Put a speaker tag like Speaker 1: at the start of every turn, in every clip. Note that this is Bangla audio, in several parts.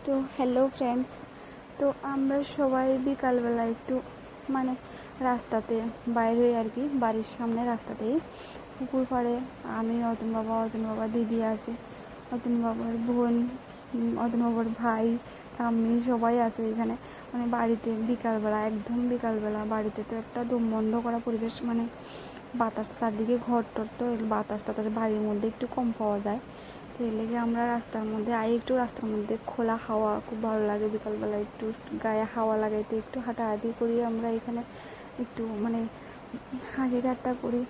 Speaker 1: তো হ্যালো ফ্রেন্ডস, তো আমরা সবাই বিকালবেলা একটু মানে রাস্তাতে বাইরে হই আর কি, বাড়ির সামনে রাস্তাতেই পুকুর পাড়ে আমি, অতন বাবা দিদি আছে, অতন বাবার বোন, অতন বাবার ভাই, ঠাম্মি সবাই আছে এখানে। মানে বাড়িতে বিকালবেলা, একদম বিকালবেলা বাড়িতে তো একটা দম বন্ধ করা পরিবেশ, মানে বাতাস চারদিকে ঘর টর, তো বাতাস টাতাস বাড়ির মধ্যে একটু কম পাওয়া যায়। তো এর লেগে আমরা রাস্তার মধ্যে একটু রাস্তার মধ্যে খোলা হাওয়া খুব ভালো লাগে, বিকালবেলা একটু গায়ে হাওয়া লাগাইতে একটু হাঁটাহাঁটি করি আমরা এখানে, একটু মানে হাসি ঠাট্টা করি।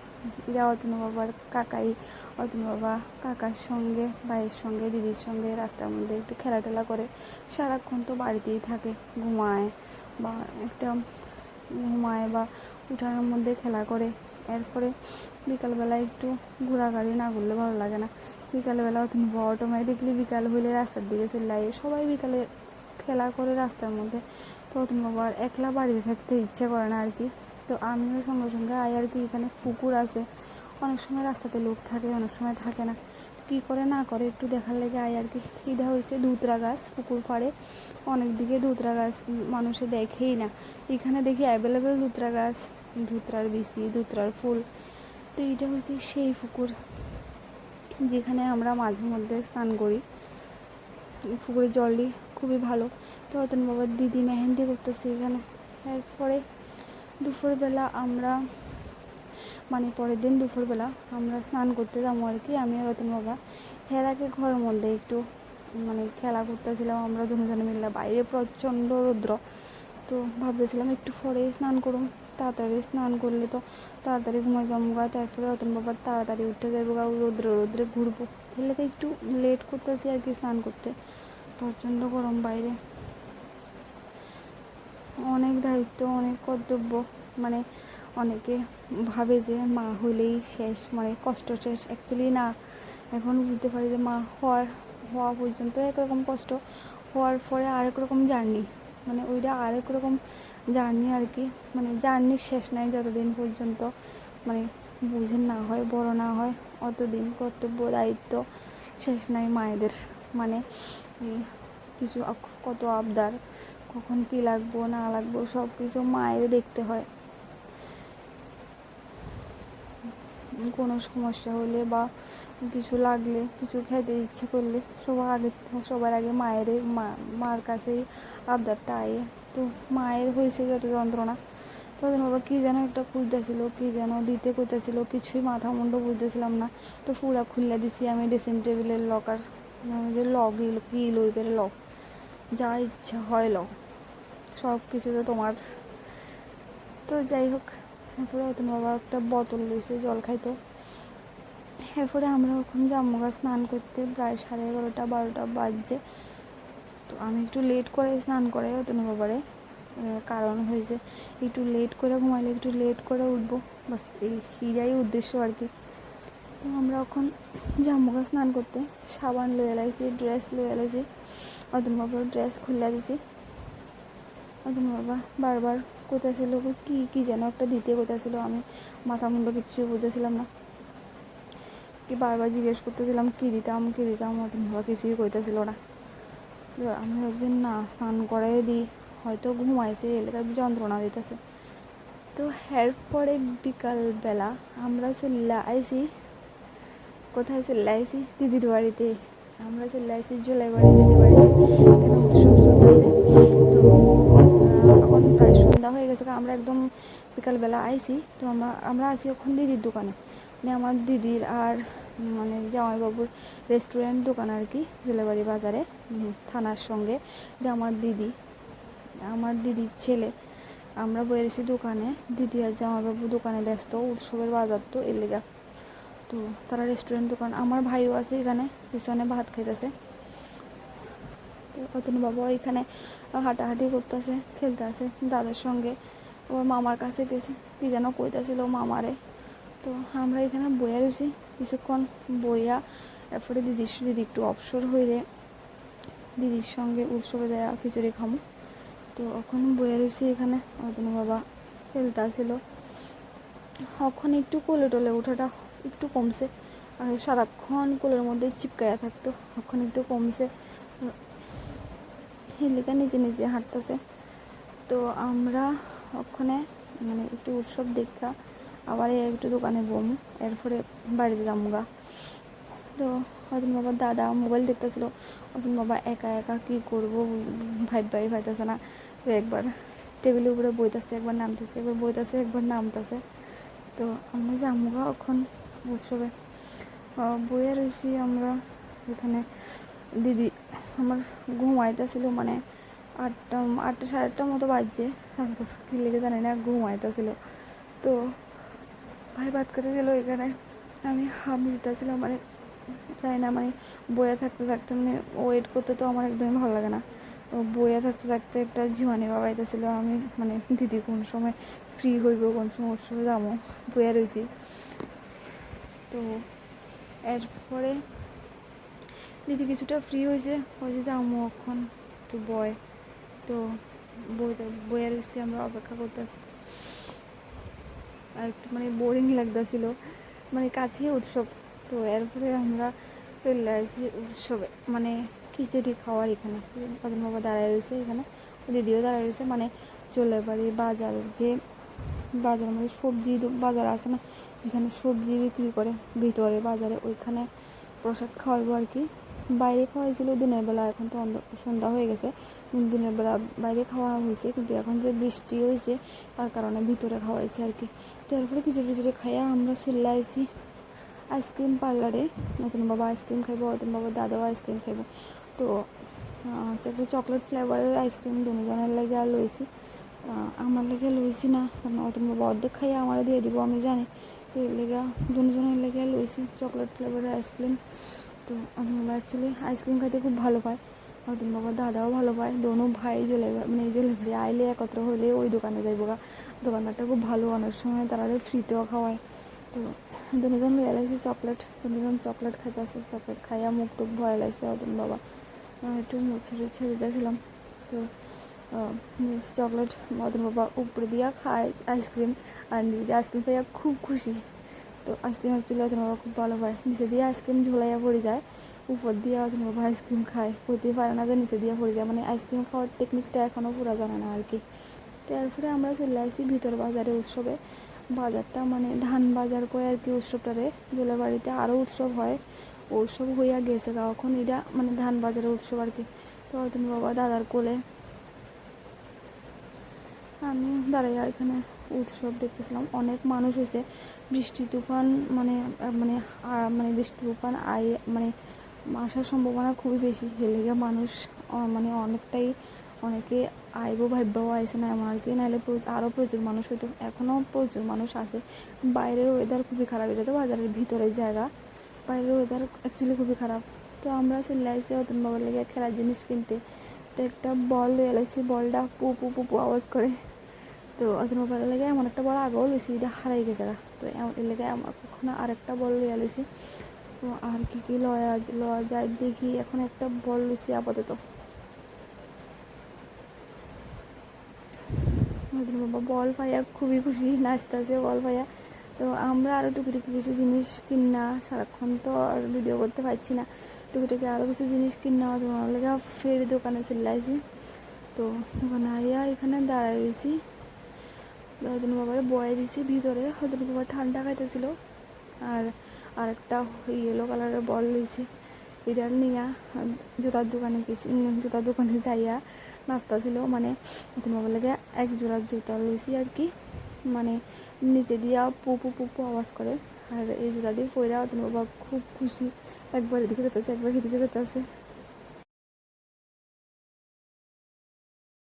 Speaker 1: এরা অতনু বাবার কাকাই, অতনু বাবা কাকার সঙ্গে, ভাইয়ের সঙ্গে, দিদির সঙ্গে রাস্তার মধ্যে একটু খেলাটেলা করে। সারাক্ষণ তো বাড়িতেই থাকে, ঘুমায় বা বা উঠানের মধ্যে খেলা করে। এরপরে বিকালবেলা একটু ঘোরাঘুরি না ঘুরলে ভালো লাগে না। বিকালবেলা অটোমেটিকলি বিকাল হইলে রাস্তার দিকে চলে যায়, সবাই বিকালে খেলা করে রাস্তার মধ্যে। তো অতনু বাবার একলা বাড়িতে থাকতে ইচ্ছে করে না আর কি। তো আমিও সঙ্গে সঙ্গে আই আর কি। এখানে পুকুর আছে, অনেক সময় রাস্তাতে লোক থাকে, অনেক সময় থাকে না, কী করে না করে একটু দেখার লেগে আই আর কি। এটা হয়েছে ধুতরা গাছ, পুকুর পাড়ে অনেক দিকে ধুতরা গাছ মানুষে দেখেই না, এখানে দেখি অ্যাভেলেবেল ধুতরা গাছ, ধুতরার বিচি, ধুতরার ফুল। তো এটা হচ্ছে সেই পুকুর যেখানে আমরা মাঝে মধ্যে স্নান করি। পুকুরের জলটি খুবই ভালো। তো অতন বাবার দিদি মেহেন্দি করতেছে এখানে। এরপরে দুপুরবেলা আমরা মানে পরের দিন দুপুরবেলা আমরা স্নান করতে যাবো আর কি, আমি আর অতন বাবা। এর আগে ঘরের মধ্যে একটু মানে খেলা করতেছিলাম আমরা দুজনে মিলে, বাইরে প্রচণ্ড রৌদ্র। তো ভাবতেছিলাম একটু পরে স্নান করুন, তাড়াতাড়ি স্নান করলে তো তাড়াতাড়ি ঘুমাই যাবো গা, তারপরে অতন বাবার তাড়াতাড়ি উঠে যাবো গা, রৌদ্রে ঘুরবো। এলে তো একটু লেট করতেছি আর কি স্নান করতে, প্রচণ্ড গরম বাইরে। অনেক দায়িত্ব, অনেক কর্তব্য, মানে অনেকে ভাবে যে মা হইলেই শেষ, মানে কষ্ট শেষ। অ্যাকচুয়ালি না, এখন বুঝতে পারি যে মা হওয়া পর্যন্ত একরকম কষ্ট, হওয়ার পরে আরেক রকম জার্নি, মানে ওইটা আরেক রকম জার্নি আর কি। মানে জার্নির শেষ নাই যতদিন পর্যন্ত মানে বুঝে না হয়, বড় না হয়, অতদিন কর্তব্য দায়িত্ব শেষ নাই মায়েদের। মানে কিছু কত আবদার, কখন কী লাগবো না লাগবো সব কিছু মায়ের দেখতে হয়। কোনো সমস্যা হলে বা কিছু লাগলে, কিছু খেতে ইচ্ছে করলে সবার আগে মার কাছেই আবদারটা আয়ে। তো মায়ের হয়েছে যত যন্ত্রণা, তখন বাবা কী যেন একটা খুঁজতেছিল, কী যেন দিতে করতেছিল, কিছুই মাথা মুন্ডু বুঝতেছিলাম না। তো পুরা খুললে দিছি আমি ড্রেসিং টেবিলের লকার, যে লক কি লইবের লক, যা ইচ্ছা হয় লক, সব কিছু তো তোমার। তো যাই হোক, এরপরে অতন বাবা একটা বোতল লইছে জল খাইতো। এরপরে আমরা ওখানে জাম্মুগা স্নান করতে প্রায় 11:30-12টা বাজছে। তো আমি একটু লেট করে স্নান করে অতনু বাবারে, কারণ হয়েছে একটু লেট করে ঘুমাইলে একটু লেট করে উঠবো, বাস এইটাই উদ্দেশ্য আর কি। তো আমরা এখন জাম্মুগা স্নান করতে সাবান লয়ে এলাইছি, ড্রেস লয়ে এলাইছি। অতনু বাবার ড্রেস খুলে দিছি। অতনু বাবা বারবার কোথাছিল কি যেন একটা দিতে কোথাছিল, আমি মাথা মুন্ডু কিচ্ছু বুঝতেছিলাম না, কি বারবার জিজ্ঞেস করতেছিলাম কী দিতাম অতনু বাবা কিছুই কইতেছিল না। আমি ভাবছি না স্নান করাই দিই, হয়তো ঘুমাইছে এলাকার যন্ত্রণা দিতেছে। তো এরপরে বিকালবেলা আমরা চলে আইছি, কোথায় চলে আইছি দিদির বাড়িতে। আমরা চলে আইছি জোলাইবাড়ি দিদির বাড়িতে, এখানে উৎসব চলতেছে। তো এখন প্রায় সন্ধ্যা হয়ে গেছে, আমরা একদম বিকালবেলা আইছি। তো আমরা আছি ওখান দিদির দোকানে, মানে আমার দিদির আর মানে জামাইবাবুর রেস্টুরেন্ট দোকান আর কি, জোলাইবাড়ি বাজারে, থানার সঙ্গে। যে আমার দিদির ছেলে, আমরা বসেছি দোকানে, দিদি আর জামাইবাবু দোকানে ব্যস্ত, উৎসবের বাজার তো এর লেগা। তো তারা রেস্টুরেন্ট দোকান, আমার ভাইও আছে এখানে পিছনে ভাত খাইতেছে। তো অতনু বাবা এখানে হাঁটাহাঁটি করতেছে, খেলতে আছে দাদার সঙ্গে। ওর মামার কাছে গেছে, কী যেন কইতেছিল মামারে। তো আমরা এখানে বইয়া রয়েছি কিছুক্ষণ, বইয়া এরপরে দিদি একটু অবসর হইলে দিদির সঙ্গে উৎসবে যায় খিচুড়ি খামো। তো এখন বইয়া রয়েছি এখানে, অতনু বাবা খেলতে আসছিল। এখন একটু কোলে টোলে ওঠাটা একটু কমছে, আর সারাক্ষণ কোলের মধ্যে চিপকায়া থাকতো, এখন একটু কমছে। হেলিকা নিজে নিজে হাঁটতেছে। তো আমরা ওখানে মানে একটু উৎসব দেখা আবার একটু দোকানে বমু, এরপরে বাড়িতে যামুগা। তো অতুন বাবার দাদা মোবাইল দেখতেছিল। অতুন বাবা একা একা কী করবো ভাইতেছে না। তো একবার টেবিলের উপরে বইতেছে, একবার নামতেছে, একবার বইতেছে, একবার নামতেছে। তো আমরা যামুগা ওখান উৎসবে বইয়ে রয়েছি আমরা। এখানে দিদি আমার ঘুমাইতেছিল, মানে 8টা সাড়ে 8টার মতো বাজছে, তারপর কী লেগে জানি না ঘুমাইতেছিল। তো ভাই ভাত খেতে গেলো এখানে, আমি হামি দিতেছিলাম, মানে তাই না, মানে বইয়ে থাকতে থাকতে মানে ওয়েট করতে তো আমার একদমই ভালো লাগে না। তো বইয়ে থাকতে থাকতে একটা ঝিমানি বাবাইতেছিল, আমি মানে দিদি কোন সময় ফ্রি হইব, কোন সময় ওর সময় যাবো, বইয়ে রয়েছি। তো এরপরে দিদি কিছুটা ফ্রি হয়েছে, যে যাবো এখন একটু বয়। তো বইয়ে রয়েছি, আমরা অপেক্ষা করতেছি। আর একটু মানে বোরিং লাগতেছিল, মানে কাছেই উৎসব। তো এরপরে আমরা চলে আসছি উৎসবে, মানে খিচুড়ি খাওয়ার। এখানে কদিন বাবা দাঁড়ায় রয়েছে, এখানে দিদিও দাঁড়ায় রয়েছে, মানে চলে বাড়ি বাজারের যে বাজার, মানে সবজি বাজার আছে না, যেখানে সবজি বিক্রি করে ভিতরে বাজারে, ওইখানে প্রসাদ খাওয়াবো আর কি। বাইরে খাওয়াইছিল দিনের বেলা, এখন তো সন্ধ্যা হয়ে গেছে, দিনের বেলা বাইরে খাওয়া হয়েছে, কিন্তু এখন যে বৃষ্টি হয়েছে তার কারণে ভিতরে খাওয়াইছে আর কি। তো এরপরে খিচুড়ি খাইয়া আমরা চলে আসছি আইসক্রিম পার্লারে। নতুন বাবা আইসক্রিম খাইব, নতুন বাবার দাদাও আইসক্রিম খাইব। তো একটা চকলেট ফ্লেভারের আইসক্রিম দুজনের লেগে আর লইছি, আমার লেগে লইছি না, কারণ নতুন বাবা অর্ধেক খাইয়া আমার দিয়ে দিব আমি জানি। তো এর লেগে দুজনের লেগে লইছি চকলেট ফ্লেভারের আইসক্রিম। তো নতুন বাবা অ্যাকচুয়ালি আইসক্রিম খাইতে খুব ভালো পায়, নতুন বাবার দাদাও ভালো পায়, দোনো ভাই মানে ভাই আইলে একত্র হলে ওই দোকানে যাইব গা। দোকানদারটা খুব ভালো, অনেক সময় তারা ফ্রিতেও খাওয়ায়। তো দুজন লইয়া লাগছে চকলেট, দুজন চকলেট খাইতেছে, চকলেট খাইয়া মুখ টুক ভয় লাগছে। নতুন বাবা একটু মুছে দিতেছিলাম। তো চকলেট নতুন বাবা উপরে দিয়া খায় আইসক্রিম, আর নিজে আইসক্রিম খাইয়া খুব খুশি। তো আইসক্রিম অ্যাকচুয়ালি নতুন বাবা খুব ভালো পায়, নিচে দিয়ে আইসক্রিম ঝোলাইয়া পড়ে যায়, উপর দিয়ে নতুন বাবা আইসক্রিম খায়, হইতেই পারে না যে নিচে দিয়ে পড়ে যায়, মানে আইসক্রিম খাওয়ার টেকনিকটা এখনও পুরো জানে না আর কি। তো এরপরে আমরা চলে আসি ভিতর বাজারে উৎসবে। বাজারটা মানে ধান বাজার করে আর কি উৎসবটারে, জোলাবাড়িতে আরও উৎসব হয়, উৎসব হইয়া গেছে এখন এটা মানে ধান বাজারের উৎসব আর কি। তো নতুন বাবা দাদার কোলে আমি দাঁড়াইয়া এখানে উৎসব দেখতেছিলাম। অনেক মানুষ হয়েছে, বৃষ্টি তুফান মানে মানে মানে বৃষ্টি তুফান মানে আসার সম্ভাবনা খুবই বেশি, হেলেগে মানুষ মানে অনেকে আইবো ভাববাও আইসে না এমন আর কি, নাহলে আরও প্রচুর মানুষ হইতো, এখনও প্রচুর মানুষ আছে। বাইরের ওয়েদার খুবই খারাপ, এটা তো বাজারের ভিতরের জায়গা, বাইরের ওয়েদার অ্যাকচুয়ালি খুবই খারাপ। তো আমরা চলে আসছি নতুন বাবার লেগে খেলার জিনিস কিনতে। তো একটা বল লয়ে এলাইছি, বলটা পু পু পু পু আওয়াজ করে। তো নতুন বাবার লেগে এমন একটা বল আগেও লইছি, এটা হারাই গেছে। তো এর লেগে এখন আরেকটা বল লইয়া লইছি। তো আর কি লওয়া যায় দেখি, এখন একটা বল লইছি আপাতত। নতুন বাবা বল পাইয়া খুবই খুশি, নাচতেছে বল পাইয়া। তো আমরা আরও টুকিটুকি কিছু জিনিস কিনা, সারাক্ষণ তো আর ভিডিও করতে পারছি না, টুকিটুকি আরও কিছু জিনিস কিনা তোমার লেগে ফের দোকানে চলে আসি। তো দোকানে আইয়া এখানে দাঁড়ায় রয়েছি, নতুন বাবার বয়ে দিছি ভিতরে। নতুন বাবা ঠান্ডা খাইতেছিল, আর আরেকটা ইয়েলো কালারের বল লইছি, এটার নিয়ে জুতার দোকানে যাইয়া নাস্তা ছিল, মানে নতুন বাবার লেগে এক জোড়া জুতা লইছি আর কি, মানে নিচে দিয়া পুপু পুপু আওয়াজ করে। আর এই জুতা দিয়ে পইরা নতুন বাবা খুব খুশি, একবার এদিকে যেতেছে একবার এদিকে যেতেছে।